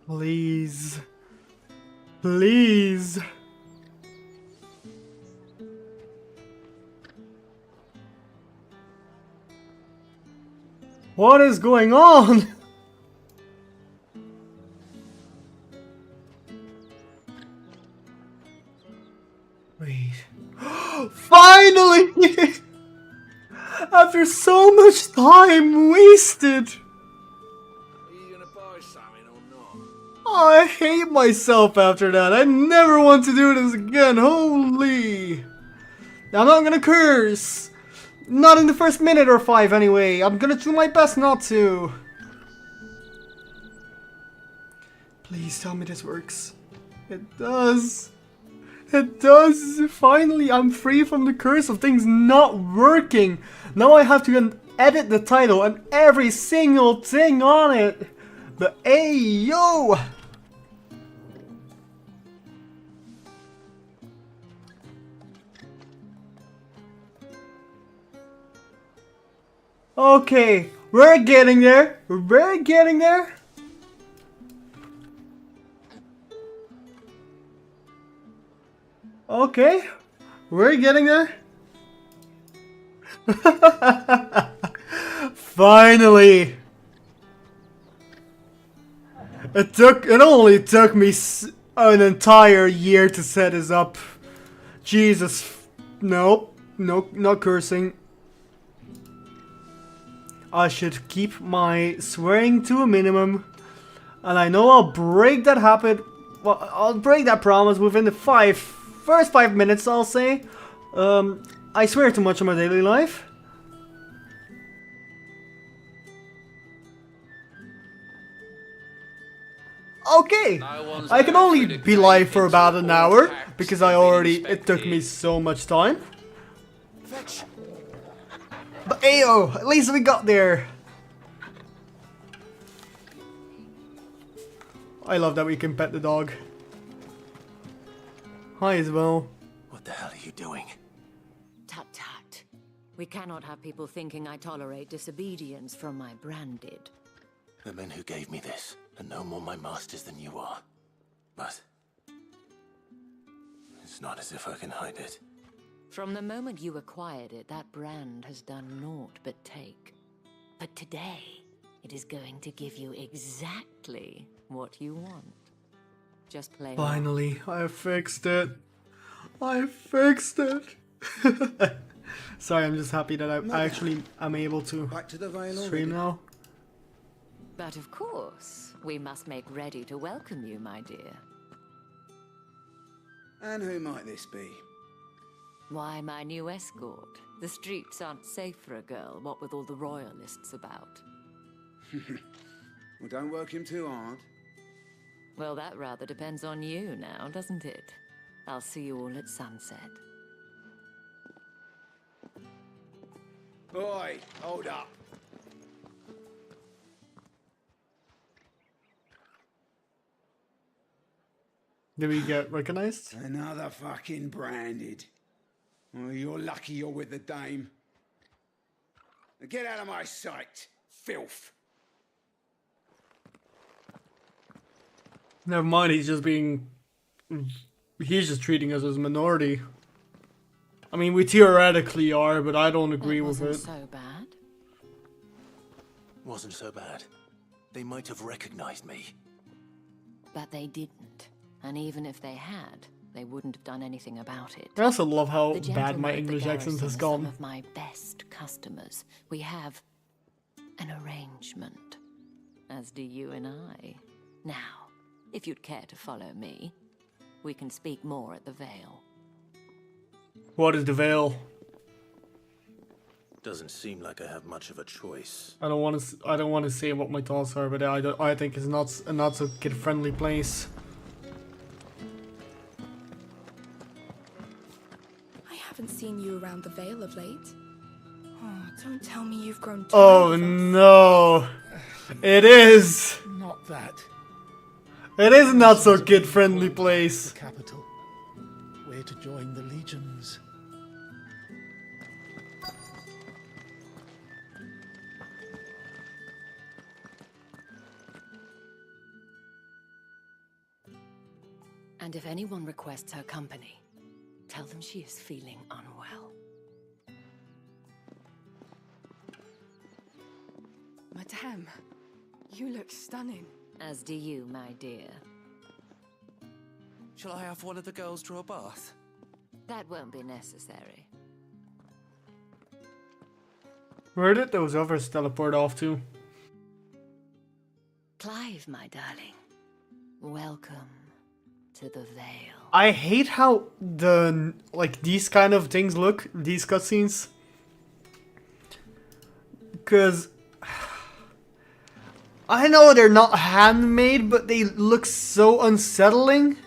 Please. Please. What is going on? Wait. Finally! After so much time wasted. Are you gonna buy something or not? Oh, I hate myself after that. I never want to do this again. Holy. I'm not gonna curse. Not in the first minute or 5 anyway. I'm gonna do my best not to. Please tell me this works. It does. It does. Finally, I'm free from the curse of things not working. Now I have to edit the title and every single thing on it. But hey, yo! Okay, we're getting there. We're getting there. Okay, we're getting there. Finally. It only took me an entire year to set this up. Jesus. Nope. Nope, not cursing. I should keep my swearing to a minimum. And I know I'll break that habit. Well, I'll break that promise within the first 5 minutes, I'll say. I swear too much in my daily life. Okay, I can only be live for about an hour because it took me so much time. But ayo, at least we got there. I love that we can pet the dog. Hi, Isabel. What the hell are you doing? Tut tut. We cannot have people thinking I tolerate disobedience from my branded. The men who gave me this are no more my masters than you are. But it's not as if I can hide it. From the moment you acquired it, that brand has done naught but take. But today, it is going to give you exactly what you want. Just play. Finally, I fixed it. I fixed it. Sorry, I'm just happy that I actually am able to stream now. But of course, we must make ready to welcome you, my dear. And who might this be? Why, my new escort. The streets aren't safe for a girl, what with all the royalists about. Well, don't work him too hard. Well, that rather depends on you now, doesn't it? I'll see you all at sunset. Oi, hold up. Did we get recognized? Another fucking branded. Oh, you're lucky you're with the dame. Now get out of my sight, filth. Never mind, he's just treating us as a minority. I mean, we theoretically are, but I don't agree with it. So bad. Wasn't so bad. They might have recognized me. But they didn't. And even if they had, they wouldn't have done anything about it. I also love how The bad my gentlemen at the English accent has garrison are gone. Some of my best customers. We have an arrangement, as do you and I. Now, if you'd care to follow me, we can speak more at the Vale. What is the veil? Doesn't seem like I have much of a choice. I don't want to say what my thoughts are, but I think it's not so kid-friendly place. I haven't seen you around the Vale of late. Oh, don't tell me you've grown tired Oh of us. no! It is! Not that. It is not so kid-friendly place. The capital. We're to join the legions. And if anyone requests her company, tell them she is feeling unwell. Madame, you look stunning. As do you, my dear. Shall I have one of the girls draw a bath? That won't be necessary. Where did those others teleport off to? Clive, my darling. Welcome to the Vale. I hate how these kind of things look, these cutscenes. Because I know they're not handmade, but they look so unsettling.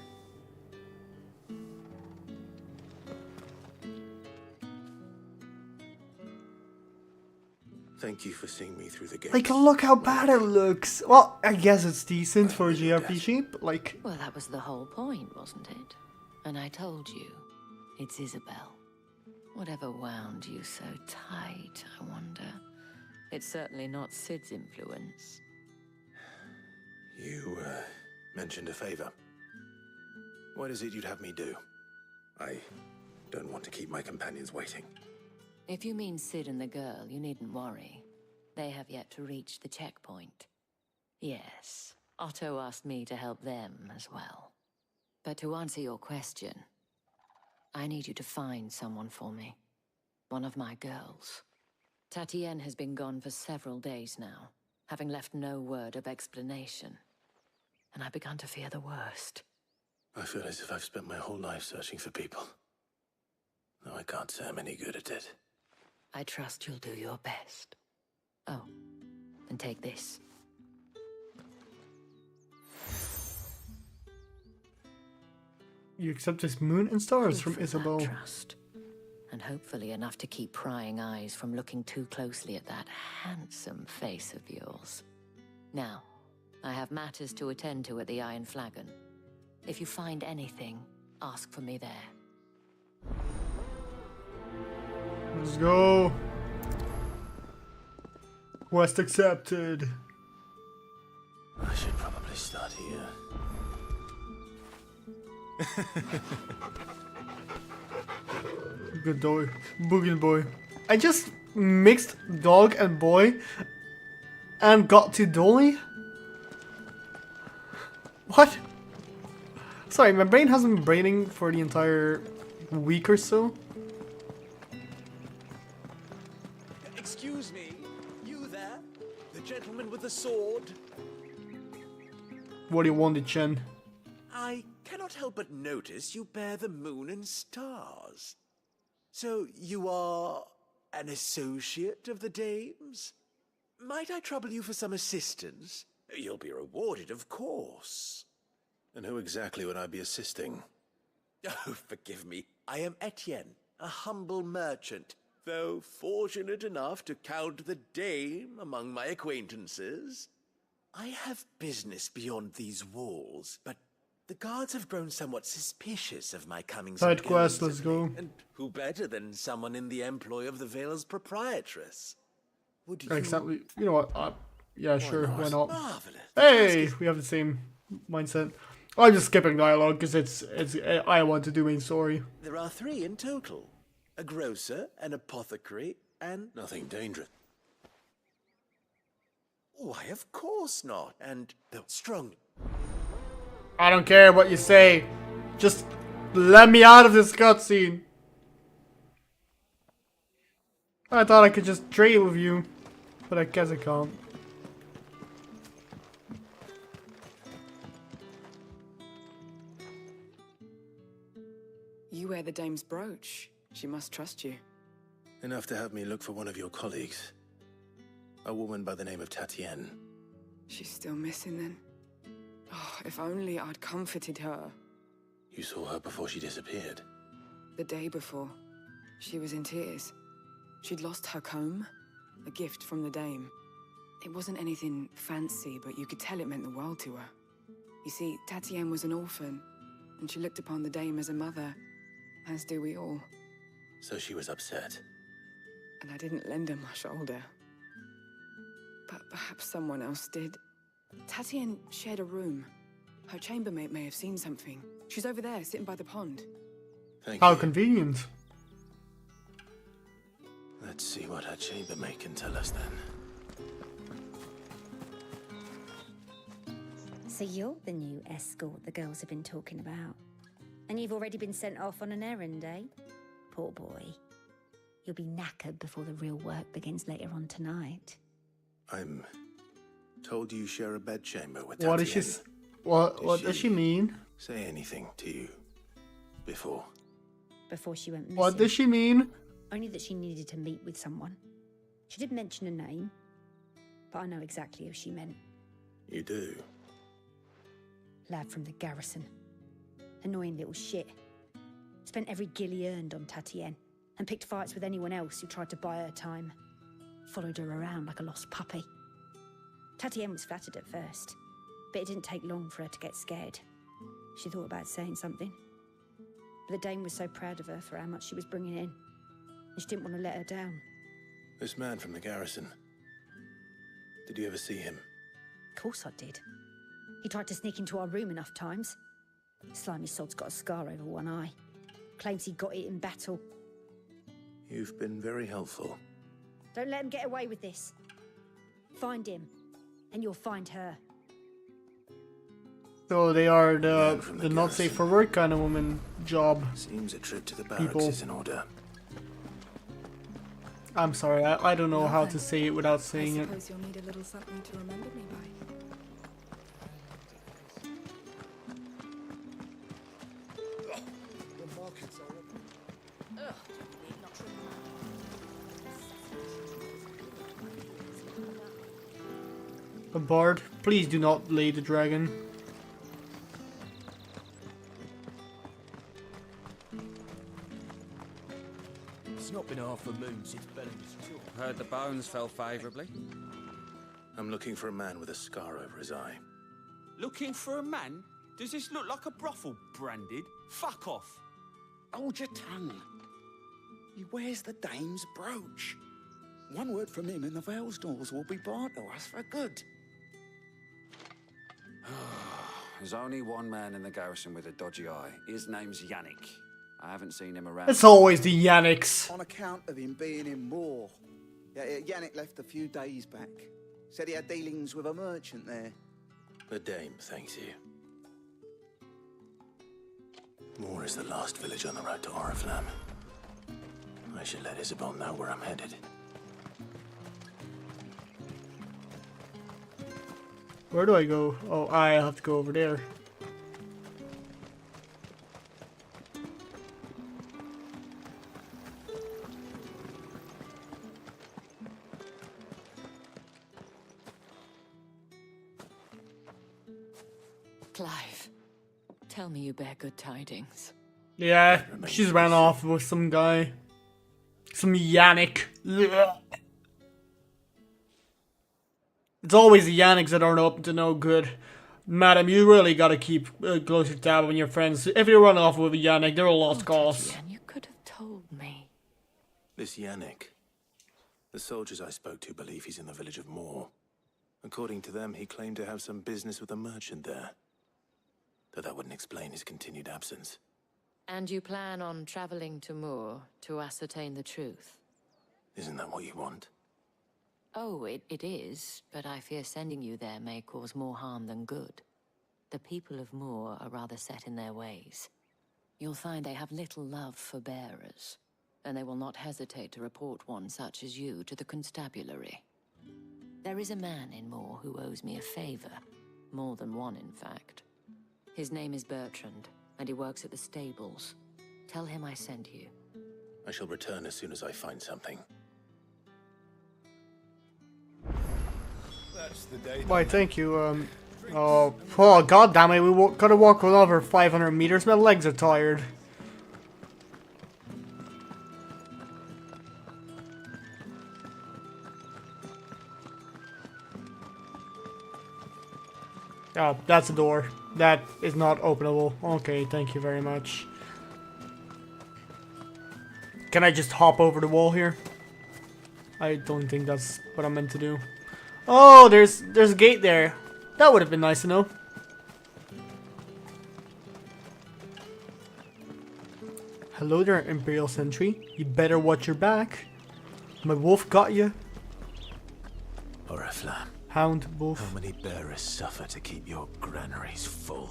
Thank you for seeing me through the gate. Like, look how bad it looks. Well, I guess it's decent for a JRPG, but like... Well, that was the whole point, wasn't it? And I told you, it's Isabel. Whatever wound you so tight, I wonder. It's certainly not Sid's influence. You, mentioned a favor. What is it you'd have me do? I don't want to keep my companions waiting. If you mean Sid and the girl, you needn't worry. They have yet to reach the checkpoint. Yes, Otto asked me to help them as well. But to answer your question, I need you to find someone for me. One of my girls. Tatienne has been gone for several days now, having left no word of explanation. And I've begun to fear the worst. I feel as if I've spent my whole life searching for people. Though I can't say I'm any good at it. I trust you'll do your best. Oh, and take this. You accept this moon and stars Proof from of that Isabel. trust. And hopefully enough to keep prying eyes from looking too closely at that handsome face of yours. Now, I have matters to attend to at the Iron Flagon. If you find anything, ask for me there. Let's go. Quest accepted. I should probably start here. Good boy. Boogie boy. I just mixed dog and boy and got to Dolly? What? Sorry, my brain hasn't been braining for the entire week or so. Excuse me, you there? The gentleman with the sword? What do you want, Chen? I cannot help but notice you bear the moon and stars. So you are an associate of the dames? Might I trouble you for some assistance? You'll be rewarded, of course. And who exactly would I be assisting? Oh, forgive me. I am Etienne, a humble merchant, though fortunate enough to count the dame among my acquaintances. I have business beyond these walls, but the guards have grown somewhat suspicious of my comings Side and quest, goings let's of go. late, and who better than someone in the employ of the Vale's proprietress? Would you... Exactly. You know what? Yeah, sure. Why not? Marvelous. Hey, we have the same mindset. I'm just skipping dialogue because it's I want to do main story. There are 3 in total. A grocer, an apothecary, and... Nothing dangerous. Why, of course not. And, though strong... I don't care what you say. Just let me out of this cutscene. I thought I could just trade with you, but I guess I can't. You wear the dame's brooch. She must trust you. Enough to have me look for one of your colleagues. A woman by the name of Tatienne. She's still missing then. Oh, if only I'd comforted her. You saw her before she disappeared. The day before, she was in tears. She'd lost her comb, a gift from the dame. It wasn't anything fancy, but you could tell it meant the world to her. You see, Tatienne was an orphan, and she looked upon the dame as a mother, as do we all. So she was upset. And I didn't lend her my shoulder. But perhaps someone else did. Tatienne shared a room. Her chambermaid may have seen something. She's over there, sitting by the pond. Thank How you. convenient. Let's see what her chambermaid can tell us then. So you're the new escort the girls have been talking about. And you've already been sent off on an errand, eh? Poor boy. You'll be knackered before the real work begins later on tonight. I'm told you share a bedchamber with What is she? Tatiana. What does she mean? Say anything to you before? Before she went missing. What does she mean? Only that she needed to meet with someone. She did mention a name, but I know exactly who she meant. You do? Lad from the garrison. Annoying little shit. Spent every gil he earned on Tatienne, and picked fights with anyone else who tried to buy her time. Followed her around like a lost puppy. Tatienne was flattered at first, but it didn't take long for her to get scared. She thought about saying something. But the dame was so proud of her for how much she was bringing in, and she didn't want to let her down. This man from the garrison. Did you ever see him? Of course I did. He tried to sneak into our room enough times. Slimy sod's got a scar over one eye. Claims he got it in battle. You've been very helpful. Don't let him get away with this. Find him, and you'll find her. So they are Man from the the not safe garrison. for work kind of woman job. Seems a trip to the barracks People. is in order. I'm sorry, I don't know Well how then, to say it without I saying it. suppose you'll need a little something to remember me by. A bard, please do not lay the dragon. It's not been half a moon since Bellamy's tour. Heard the bones fell favourably. I'm looking for a man with a scar over his eye. Looking for a man? Does this look like a brothel, Branded? Fuck off. Hold your tongue. He wears the dame's brooch. One word from him and the Vale's doors will be barred to us for good. There's only one man in the garrison with a dodgy eye. His name's Yannick. I haven't seen him around. It's always the Yannicks. On account of him being in war. Yannick left a few days back. Said he had dealings with a merchant there. The dame thanks you. Moor is the last village on the road to Oriflamme. I should let Isabel know where I'm headed. Where do I go? Oh, I have to go over there. Clive, tell me you bear good tidings. Yeah, she's ran off with some guy. Some Yannick. Ugh. It's always the Yannicks that aren't up to no good. Madam, you really gotta keep a closer tab on your friends. If you run off with a Yannick, they're a lost cause. Tatiana, you could have told me. This Yannick. The soldiers I spoke to believe he's in the village of Moor. According to them, he claimed to have some business with a merchant there. Though that wouldn't explain his continued absence. And you plan on traveling to Moor to ascertain the truth? Isn't that what you want? Oh, it is, but I fear sending you there may cause more harm than good. The people of Moor are rather set in their ways. You'll find they have little love for bearers, and they will not hesitate to report one such as you to the constabulary. There is a man in Moor who owes me a favor. More than one, in fact. His name is Bertrand, and he works at the stables. Tell him I sent you. I shall return as soon as I find something. That's the day. Why, thank you, oh, god damn it, gotta walk another 500 meters, my legs are tired. Oh, that's a door. That is not openable. Okay, thank you very much. Can I just hop over the wall here? I don't think that's what I'm meant to do. Oh, there's a gate there. That would have been nice to know. Hello there, Imperial Sentry. You better watch your back. My wolf got you. Oriflamme, Hound wolf. how many bearers suffer to keep your granaries full?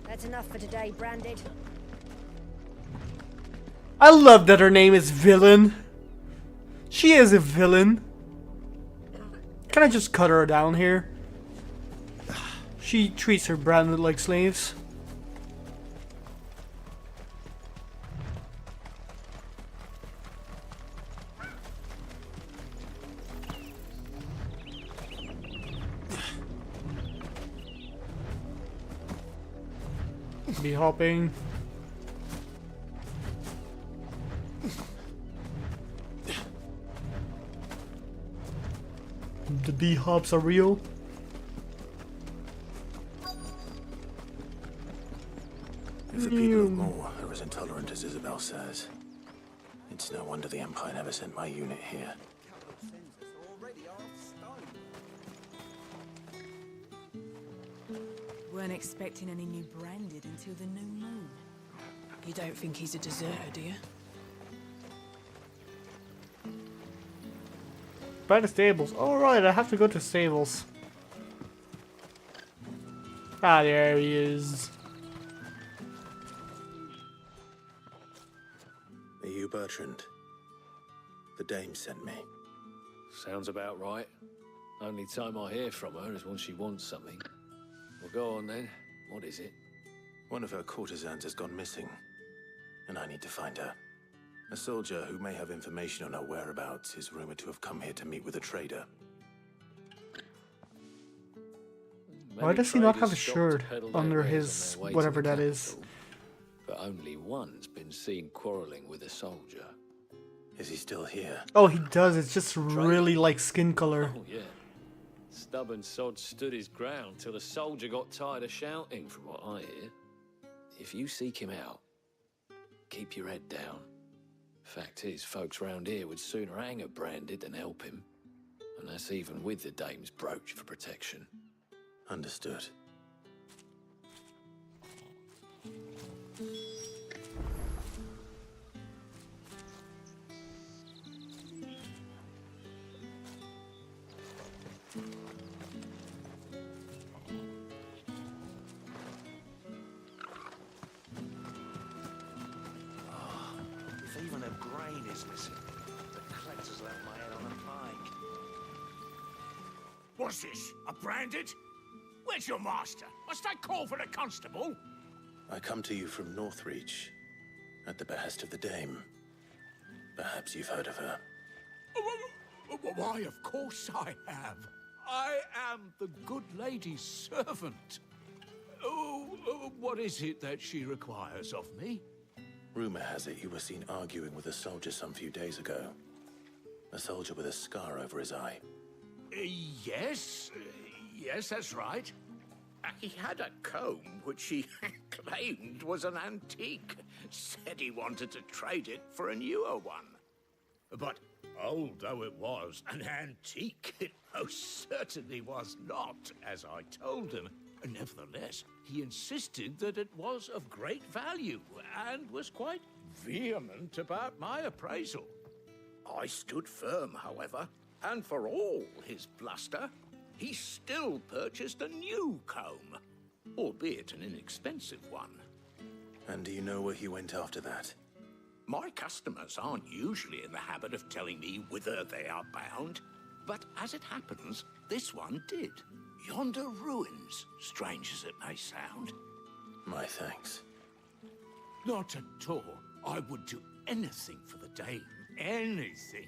That's enough for today, Branded. I love that her name is Villain. She is a villain. Can I just cut her down here? She treats her branded like slaves. Be hopping. The B-hops are real. If the people of Moor are as intolerant as Isabel says, it's no wonder the Empire never sent my unit here. Weren't expecting any new Branded until the new moon. You don't think he's a deserter, do you? By the stables. Alright, I have to go to stables. Ah, there he is. Are you Bertrand? The dame sent me. Sounds about right. Only time I hear from her is when she wants something. Well, go on then. What is it? One of her courtesans has gone missing, and I need to find her. A soldier who may have information on her whereabouts is rumored to have come here to meet with a trader. Why does he not have a shirt under his whatever that is? But only one's been seen quarreling with a soldier. Is he still here? Oh, he does. It's just really like skin color. Oh, yeah. Stubborn sod stood his ground till the soldier got tired of shouting, from what I hear. If you seek him out, keep your head down. Fact is, folks round here would sooner hang a Branded than help him. And that's even with the dame's brooch for protection. Understood. If even a grain is missing, the collector's left my head on a pike. What's this? A Branded? Where's your master? Must I call for the constable? I come to you from Northreach, at the behest of the dame. Perhaps you've heard of her. Why, of course I have. I am the good lady's servant. What is it that she requires of me? Rumor has it you were seen arguing with a soldier some few days ago. A soldier with a scar over his eye. Yes, that's right. He had a comb which he claimed was an antique. Said he wanted to trade it for a newer one. But old though it was, an antique it most certainly was not, as I told him. Nevertheless, he insisted that it was of great value, and was quite vehement about my appraisal. I stood firm, however, and for all his bluster, he still purchased a new comb, albeit an inexpensive one. And do you know where he went after that? My customers aren't usually in the habit of telling me whither they are bound, but as it happens, this one did. Yonder ruins, strange as it may sound. My thanks. Not at all. I would do anything for the dame. Anything.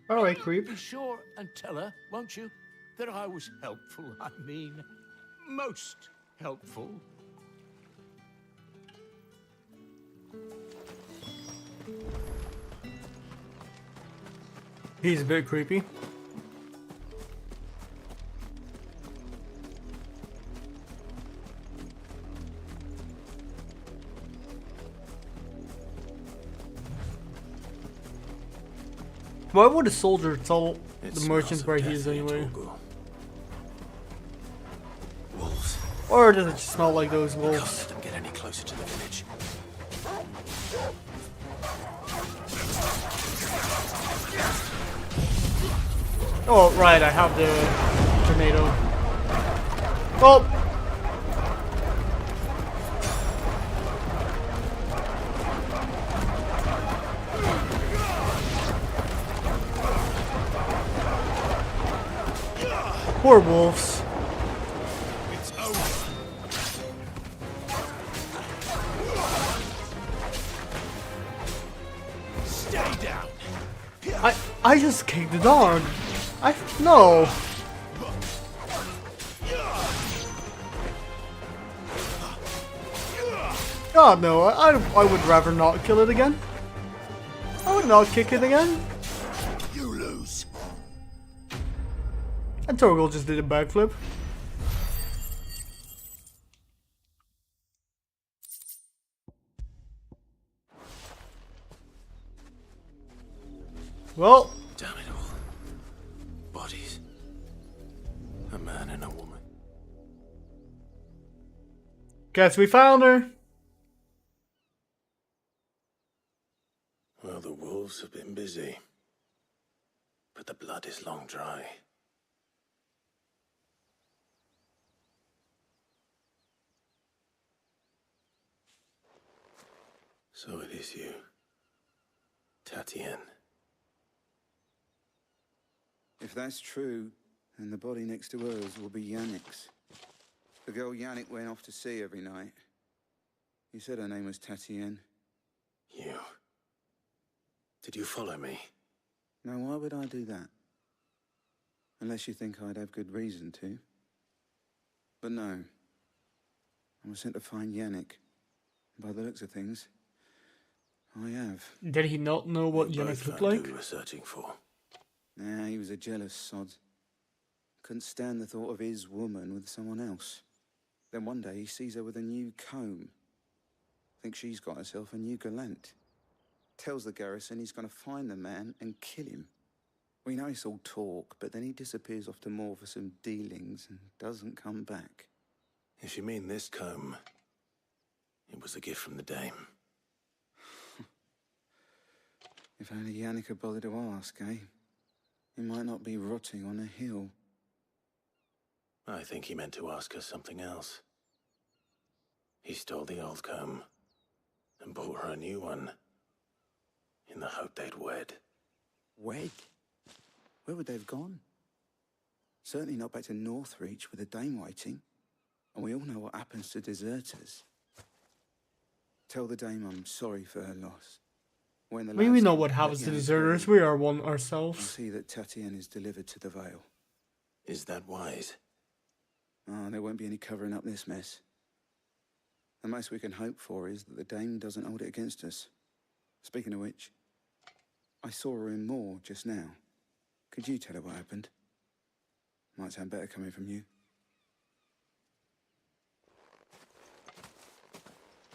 Alright, creep. Be sure and tell her, won't you, that I was helpful. I mean, most helpful. He's a bit creepy. Why would a soldier tell It the smells merchants of where he death is here, anyway? Torgal. Wolves. Or does it just smell like those Can't wolves? let them get any closer to the village. Oh, right, I have the tornado. Oh! Poor wolves. It's over. Stay down. I just kicked the dog. No. God no, I would rather not kill it again. I would not kick it again. You lose. And Torgal just did a backflip. Well, Damn it all. Bodies. A man and a woman. guess we found her. Well, the wolves have been busy. But the blood is long dry. So it is you, Tatienne. If that's true, then the body next to hers will be Yannick's. The girl Yannick went off to sea every night. You said her name was Tatienne. You. Did you follow me? Now, why would I do that? Unless you think I'd have good reason to. But no. I was sent to find Yannick. By the looks of things, I have. Did he not know what We Yannick both looked found like? who we were searching for. Nah, he was a jealous sod. Couldn't stand the thought of his woman with someone else. Then one day he sees her with a new comb. Thinks she's got herself a new gallant. Tells the garrison he's going to find the man and kill him. We know it's all talk, but then he disappears off to Moor for some dealings and doesn't come back. If you mean this comb, it was a gift from the dame. If only Yannick had bothered to ask, eh? He might not be rotting on a hill. I think he meant to ask her something else. He stole the old comb and bought her a new one in the hope they'd wed. Wed? Where would they have gone? Certainly not back to Northreach with a dame waiting. And we all know what happens to deserters. Tell the dame I'm sorry for her loss. When the We lads know come, what let happens to Yannick deserters. ready. We are one I'll ourselves. see that Tatienne is delivered to the Vale. Is that wise? Ah, there won't be any covering up this mess. The most we can hope for is that the dame doesn't hold it against us. Speaking of which, I saw her in Moor just now. Could you tell her what happened? Might sound better coming from you.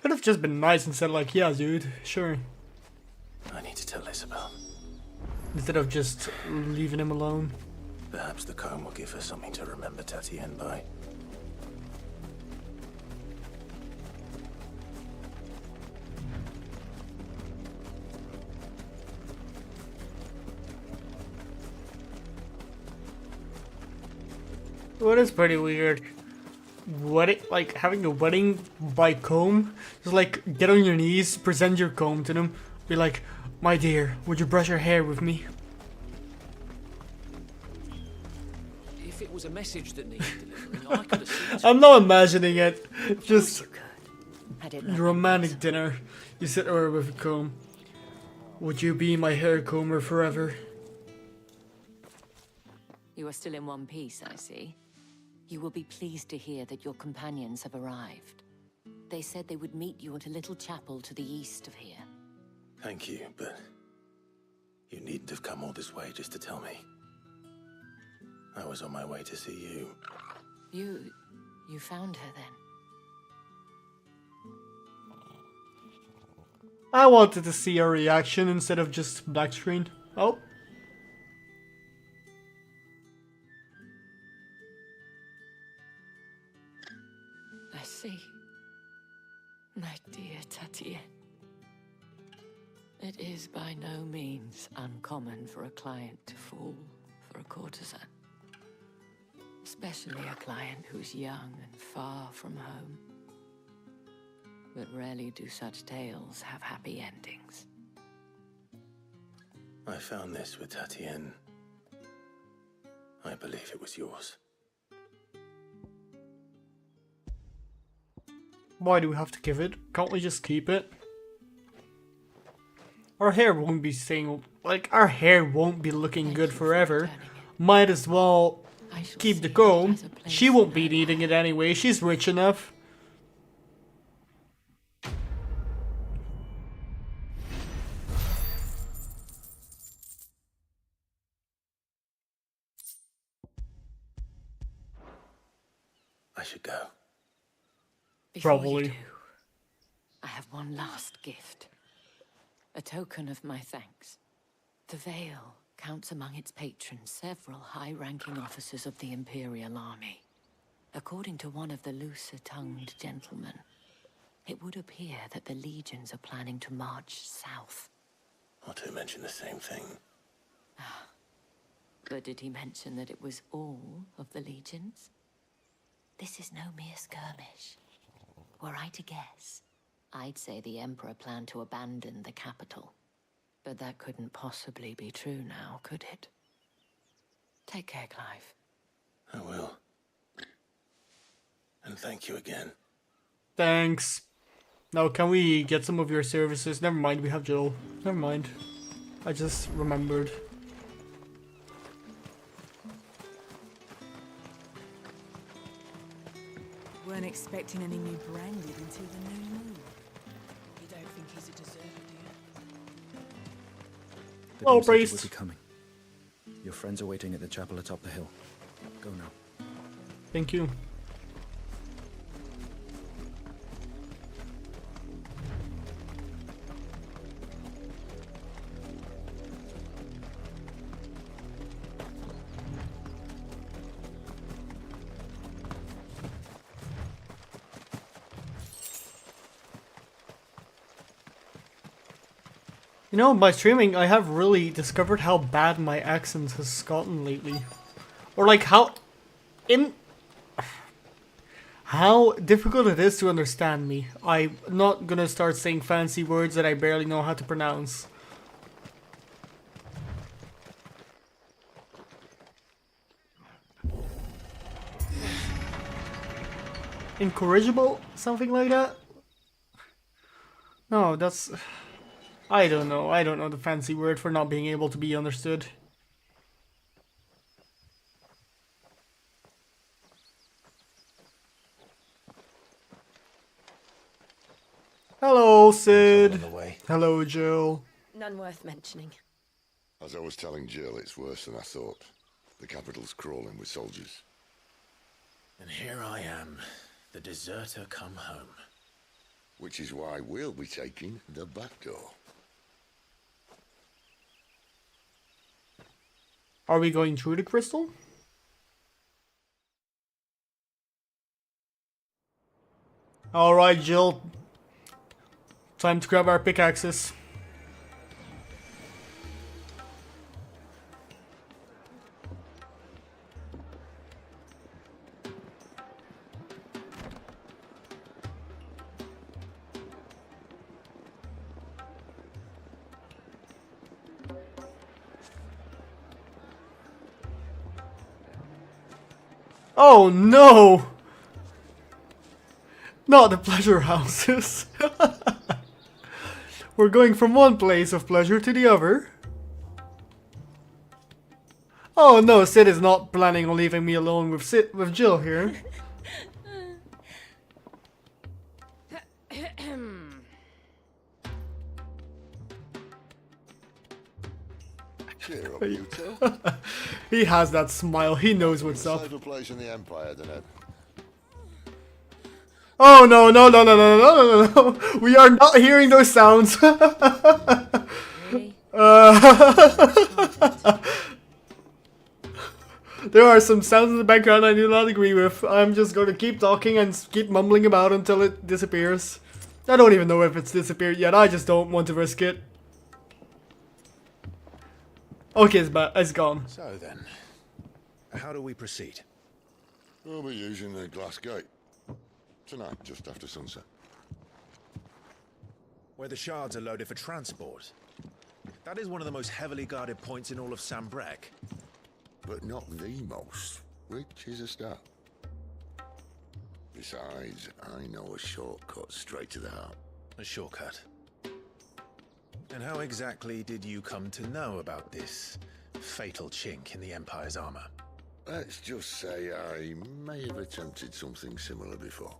Could have just been nice and said like, yeah, dude, sure. I need to tell Isabel. Instead of just leaving him alone. Perhaps the comb will give her something to remember Tatienne by. Well, it is pretty weird. Wedding, like having a wedding by comb. Just like get on your knees, present your comb to them, be like, "My dear, would you brush your hair with me?" If it was a message that needed delivering, I could have seen I'm not imagining it. Just I did not. romantic dinner. You sit there with a comb. Would you be my hair comber forever? You are still in one piece, I see. You will be pleased to hear that your companions have arrived. They said they would meet you at a little chapel to the east of here. Thank you, but you needn't have come all this way just to tell me. I was on my way to see you. You found her then? I wanted to see her reaction instead of just black screen. Oh, see, my dear Tatien. It is by no means uncommon for a client to fall for a courtesan. Especially a client who's young and far from home. But rarely do such tales have happy endings. I found this with Tatien. I believe it was yours. Why do we have to give it? Can't we just keep it? Our hair won't be staying, like, our hair won't be looking good forever. Might as well keep the comb. She won't be needing it anyway, she's rich enough. I should go. Before Probably. you do, I have one last gift. A token of my thanks. The Veil counts among its patrons several high-ranking officers of the Imperial Army. According to one of the looser-tongued gentlemen, it would appear that the legions are planning to march south. Or to mention the same thing. But did he mention that it was all of the legions? This is no mere skirmish. Were I to guess, I'd say the Emperor planned to abandon the capital. But that couldn't possibly be true now, could it? Take care, Clive. I will. And thank you again. Thanks. Now, can we get some of your services? Never mind, we have Jill. Never mind. I just remembered. Weren't expecting any new branded until the new moon. You don't think he's a deserter, do you? The Oh, Doom Soldier priest. will be coming. Your friends are waiting at the chapel atop the hill. Go now. Thank you. You know, by streaming, I have really discovered how bad my accent has gotten lately. Or like how difficult it is to understand me. I'm not gonna start saying fancy words that I barely know how to pronounce. Incorrigible? Something like that? No, that's... I don't know. I don't know the fancy word for not being able to be understood. Hello, Sid. Hello, Jill. None worth mentioning. As I was telling Jill, it's worse than I thought. The capital's crawling with soldiers. And here I am, the deserter come home. Which is why we'll be taking the back door. Are we going through the crystal? Alright, Jill. Time to grab our pickaxes. Oh no! Not the pleasure houses. We're going from one place of pleasure to the other. Oh no, Sid is not planning on leaving me alone with Jill here. Cheer up, you two. He has that smile. He knows what's up. Save a place in the Empire, don't it? Oh no, no, no, no, no, no, no, no, no. We are not hearing those sounds. There are some sounds in the background I do not agree with. I'm just going to keep talking and keep mumbling about until it disappears. I don't even know if it's disappeared yet. I just don't want to risk it. Okay, it's gone. So then, how do we proceed? We'll be using the glass gate. Tonight, just after sunset. Where the shards are loaded for transport. That is one of the most heavily guarded points in all of Sambrek. But not the most, which is a start. Besides, I know a shortcut straight to the heart. A shortcut. And how exactly did you come to know about this fatal chink in the Empire's armor? Let's just say I may have attempted something similar before.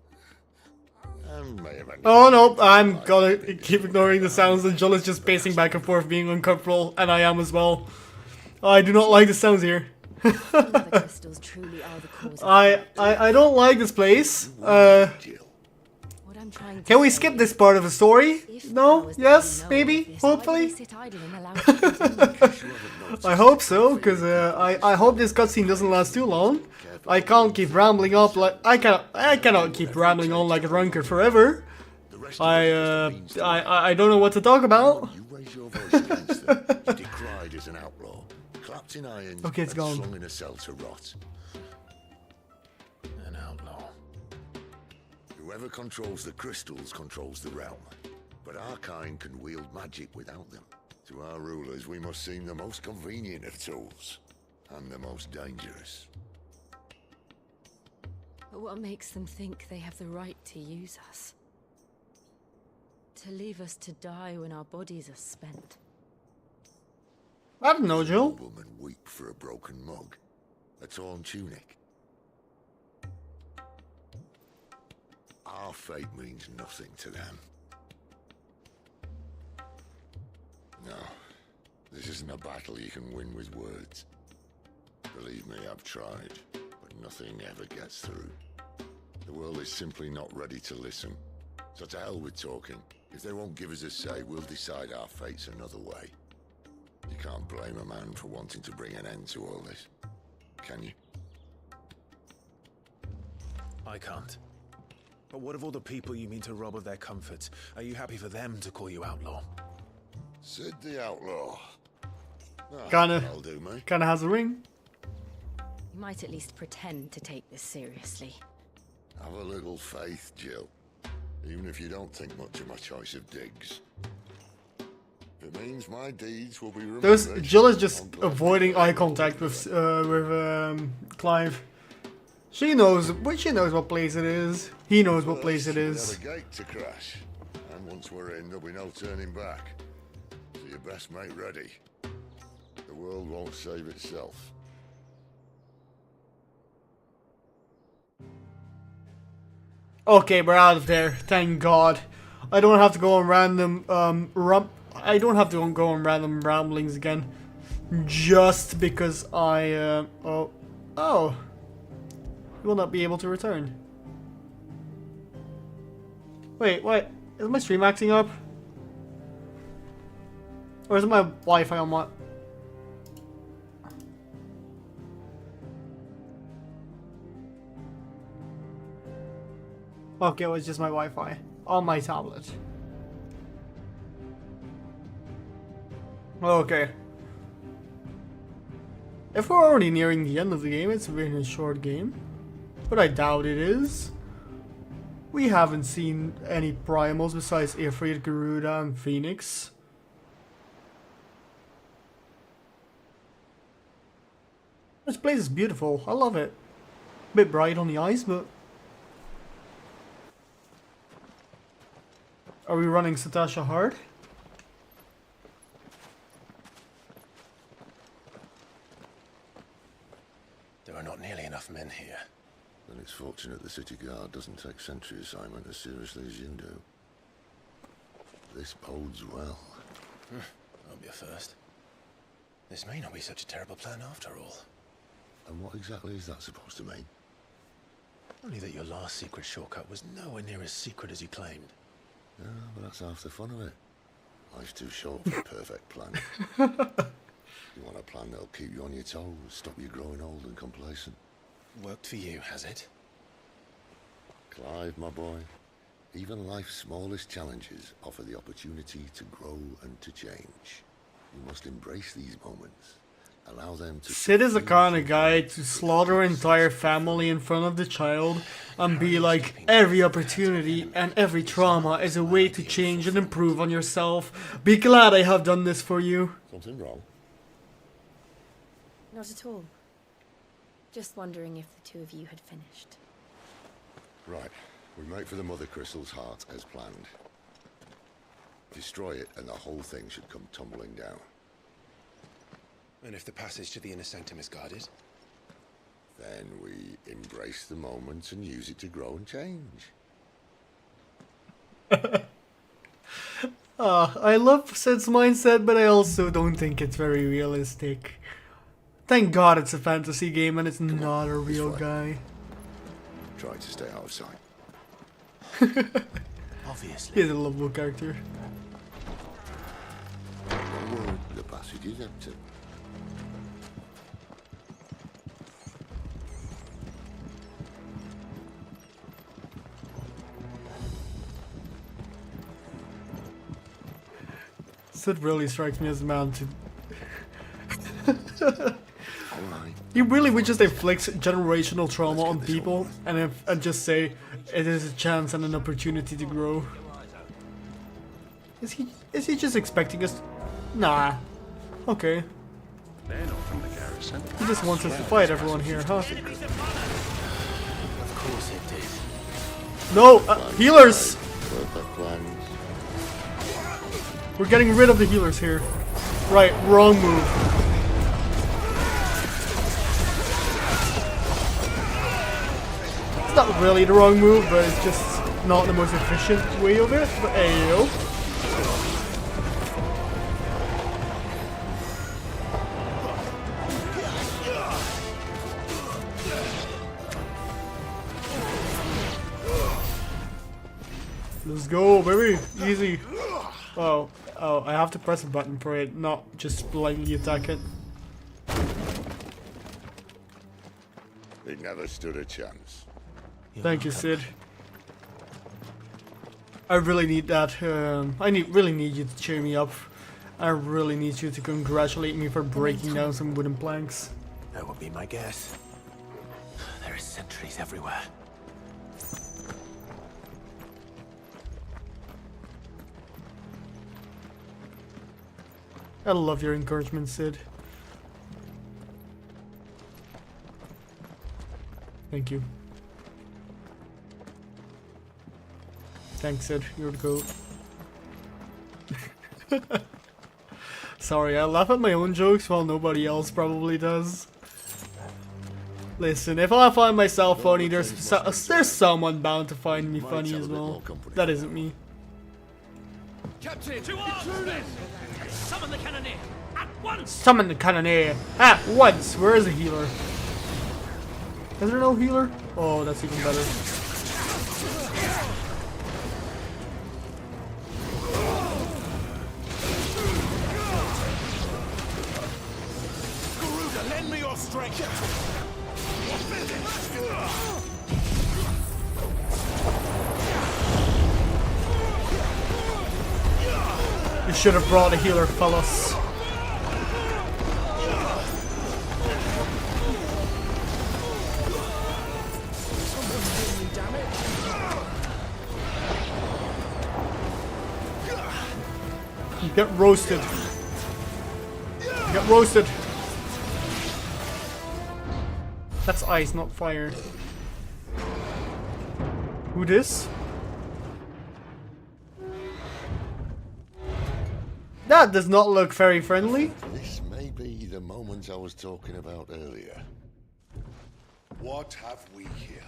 And may have ended Oh no, I'm gonna keep ignoring the sounds, and Joel is just pacing back and forth being uncomfortable, and I am as well. I do not like the sounds here. I don't like this place. Can we skip this part of the story? No? Yes? Maybe? Hopefully? I hope so, because I hope this cutscene doesn't last too long. I can't keep rambling up like I cannot keep rambling on like a drunkard forever. I don't know what to talk about. You raise your voice against them, you're decried as an outlaw, clapped in irons, okay, it's and gone. slung in a cell to rot. An outlaw. Whoever controls the crystals controls the realm. But our kind can wield magic without them. To our rulers, we must seem the most convenient of tools. And the most dangerous. But what makes them think they have the right to use us? To leave us to die when our bodies are spent? I don't know, Joel. Woman weep for a broken mug. A torn tunic. Our fate means nothing to them. No, this isn't a battle you can win with words. Believe me, I've tried, but nothing ever gets through. The world is simply not ready to listen. So to hell with talking. If they won't give us a say, we'll decide our fates another way. You can't blame a man for wanting to bring an end to all this, can you? I can't. But what of all the people you mean to rob of their comforts? Are you happy for them to call you outlaw? Sid the outlaw. Kinda has a ring. You might at least pretend to take this seriously. Have a little faith, Jill. Even if you don't think much of my choice of digs. If it means my deeds will be remembered. Jill is just avoiding eye contact with Clive. She knows what place it is. He knows what place it is. We have a gate to crash, and once we're in, there'll be no turning back. So you best make ready. The world won't save itself. Okay, we're out of there. Thank God. I don't have to go on random I don't have to go on random ramblings again. Just because I you will not be able to return. Wait, what? Is my stream acting up? Or is it my Wi-Fi on my... Okay, it was just my Wi-Fi on my tablet. Okay. If we're already nearing the end of the game, it's been a short game. But I doubt it is. We haven't seen any primals besides Ifrit, Garuda, and Phoenix. This place is beautiful. I love it. A bit bright on the eyes, but... Are we running Satasha hard? There are not nearly enough men here. Then it's fortunate the city guard doesn't take sentry assignment as seriously as you do. This bodes well. That'll be a first. This may not be such a terrible plan after all. And what exactly is that supposed to mean? Only that your last secret shortcut was nowhere near as secret as you claimed. Yeah, but that's half the fun of it. Life's too short for a perfect plan. You want a plan that'll keep you on your toes, stop you growing old and complacent. Worked for you, has it? Clive, my boy, even life's smallest challenges offer the opportunity to grow and to change. You must embrace these moments. Allow them to... Sid is the kind of guy to slaughter an entire family in front of the child and be like, every opportunity and every trauma is a way to change and improve on yourself. Be glad I have done this for you. Something wrong? Not at all. Just wondering if the two of you had finished. Right. We make for the Mother Crystal's heart as planned. Destroy it and the whole thing should come tumbling down. And if the passage to the inner sanctum is guarded? Then we embrace the moment and use it to grow and change. I love Sid's mindset, but I also don't think it's very realistic. Thank God it's a fantasy game and it's not a real guy. Try to stay out of sight. Obviously. He's a lovable character. Don't worry, the passage is empty. Sid really strikes me as a man to... He really would just inflict generational trauma on people and just say it is a chance and an opportunity to grow. Is he just expecting us? Nah. Okay. They're not from the garrison. He just wants us to fight everyone here, huh? Of course it did. No! Healers! Perfect plans. We're getting rid of the healers here. Right, wrong move. It's not really the wrong move, but it's just not the most efficient way of it. But ayo. Let's go, baby. Easy. Oh, I have to press a button for it, not just blindly attack it. It never stood a chance. Thank you, Sid. I really need that. Really need you to cheer me up. I really need you to congratulate me for breaking down some wooden planks. That would be my guess. There are sentries everywhere. I love your encouragement, Sid. Thank you. Thanks, Sid. You're the goat. Sorry, I laugh at my own jokes while nobody else probably does. Listen, if I find myself funny, there's someone bound to find me funny as well. That isn't me. Captain, to arms! Summon the cannoneer at once! Summon the cannoneer at once! Where is the healer? Is there no healer? Oh, that's even better. Garuda, lend me your strength! You should have brought a healer, fellas. You get roasted. You get roasted. That's ice, not fire. Who this? That does not look very friendly. This may be the moment I was talking about earlier. What have we here?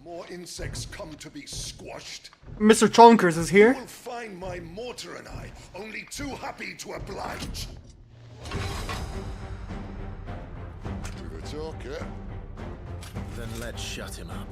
More insects come to be squashed? Mr. Chonkers is here. You will find my mortar and I only too happy to oblige. With a talker. Then let's shut him up.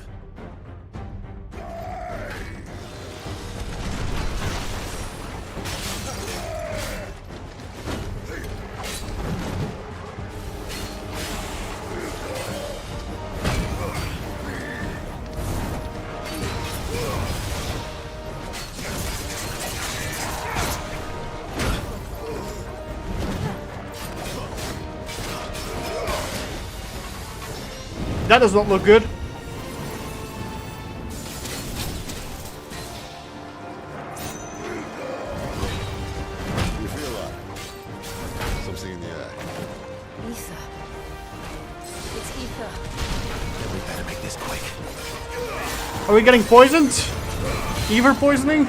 That does not look good. You feel that? Something in the air. Ether. It's ether. We better make this quick. Are we getting poisoned? Ether poisoning?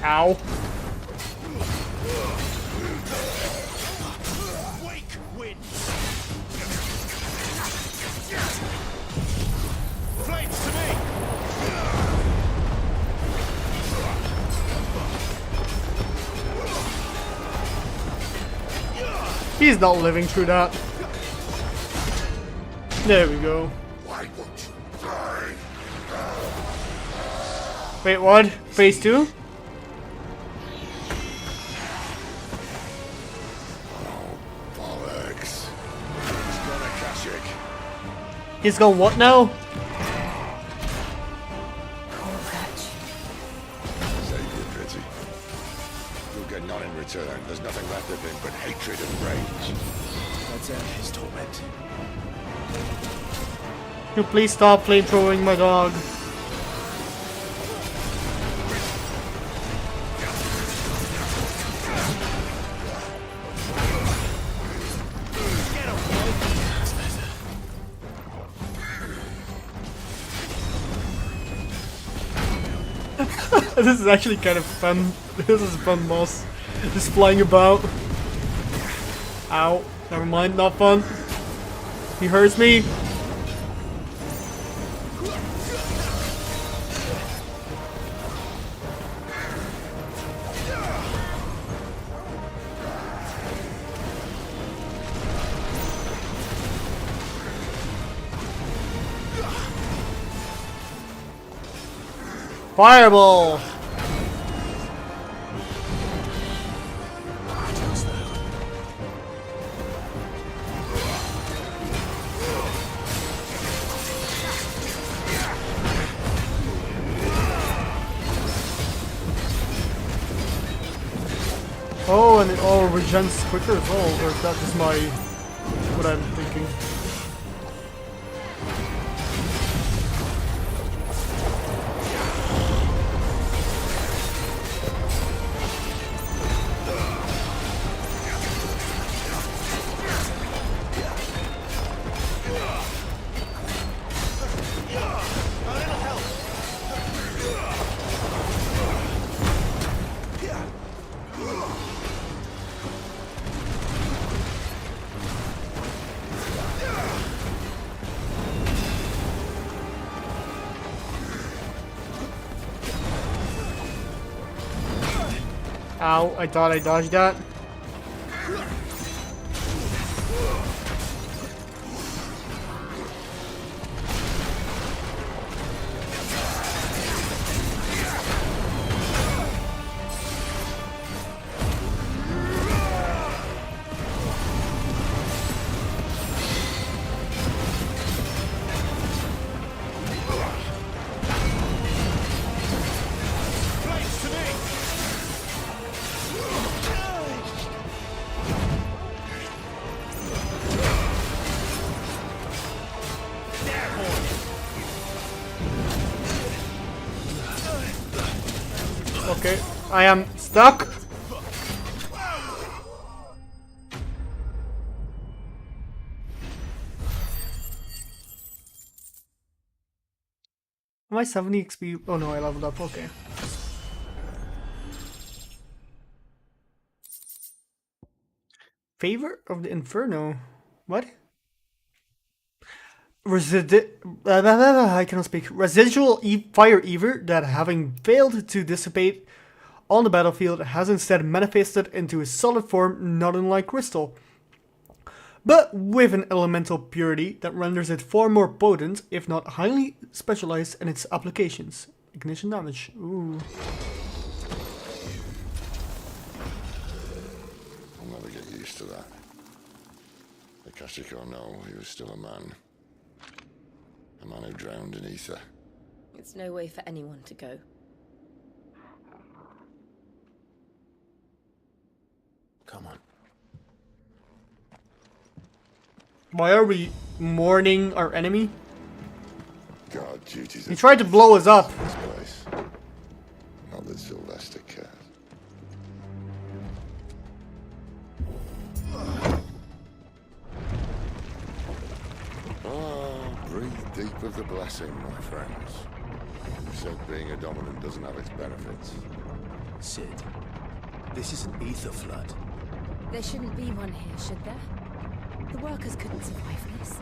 Ow. Wake wind. Flames to me. He's not living through that. There we go. Why won't you die? Wait, what? Phase 2? Bollocks. He's gonna catch it. He's gone what now? Save your pity. You'll get none in return. There's nothing left of him but hatred and rage. Let's end his torment. Can you please stop flamethrowing my dog? This is actually kind of fun. This is fun, boss. Just flying about. Ow. Never mind, not fun. He hurts me. Fireball! Oh, and it all regens quicker as well, or is that just my... what I'm thinking? Ow, I thought I dodged that. Okay, I am stuck. Am I 70 XP? Oh no, I leveled up, okay. Favor of the Inferno? What? I cannot speak. Residual fire ether that, having failed to dissipate on the battlefield, has instead manifested into a solid form not unlike crystal, but with an elemental purity that renders it far more potent, if not highly specialized in its applications. Ignition damage. Ooh. used to that. The Kashiko know he was still a man. A man who drowned in ether. It's no way for anyone to go. Come on. Why are we mourning our enemy? Guard duties. He tried to blow us up. This place. Not that Sylvester cares. Breathe deep of the blessing, my friends. You said being a dominant doesn't have its benefits. Sid, this is an ether flood. There shouldn't be one here, should there? The workers couldn't survive this.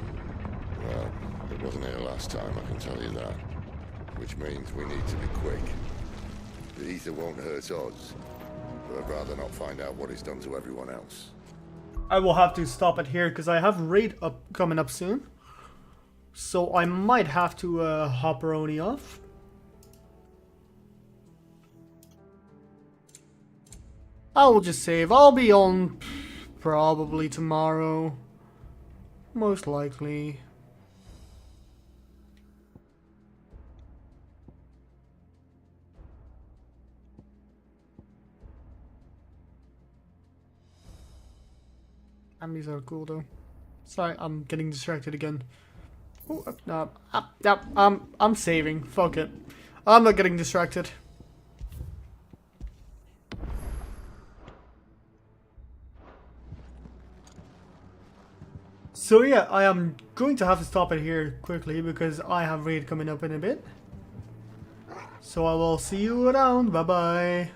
Well, it wasn't here last time, I can tell you that. Which means we need to be quick. The ether won't hurt us, but I'd rather not find out what it's done to everyone else. I will have to stop it here because I have raid coming up soon. So I might have to hop Roni off. I will just save. I'll be on probably tomorrow. Most likely. These are cool though. Sorry, I'm getting distracted again. Ooh, no, I'm saving. Fuck it. I'm not getting distracted. So yeah, I am going to have to stop it here quickly because I have raid coming up in a bit. So I will see you around. Bye bye.